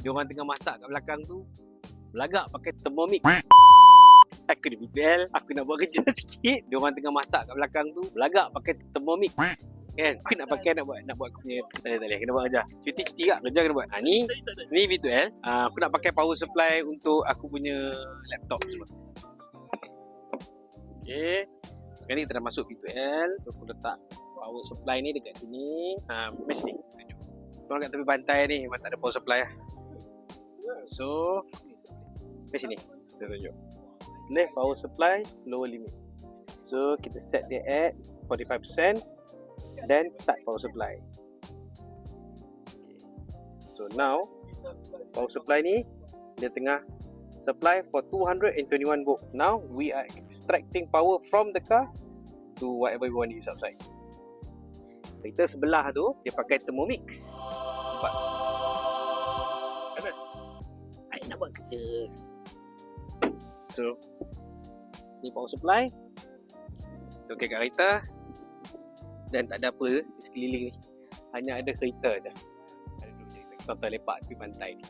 Diorang tengah masak kat belakang tu, belagak pakai Thermomix. Aku di BPL, aku nak buat kerja sikit. Diorang tengah masak kat belakang tu, belagak pakai Thermomix. Kan? Aku nak pakai, nak buat aku punya. Tak boleh, kena buat kerja. Cuti tak? Kerja kena buat. Ni virtual. Aku nak pakai power supply untuk aku punya laptop semua. Okay. Sekarang ni kita dah masuk virtual. Aku letak power supply ni dekat sini. Mari sini. Tuan kat tepi pantai ni memang tak ada power supply lah. So, mari sini. Kita tunjuk. Ni power supply lower limit. So, kita set dia at 45%. Then start power supply. Okay. So now power supply ni dia tengah supply for 221 volt. Now we are extracting power from the car to whatever we want to use outside. Kita sebelah tu dia pakai Thermomix. Nampak? Panas. Saya nak buat kerja. So ni power supply. Okay kat kereta. Dan tak ada apa di sekeliling ni. Hanya ada kereta je. Ada dua kereta. Tuan-tuan lepak tepi pantai ni.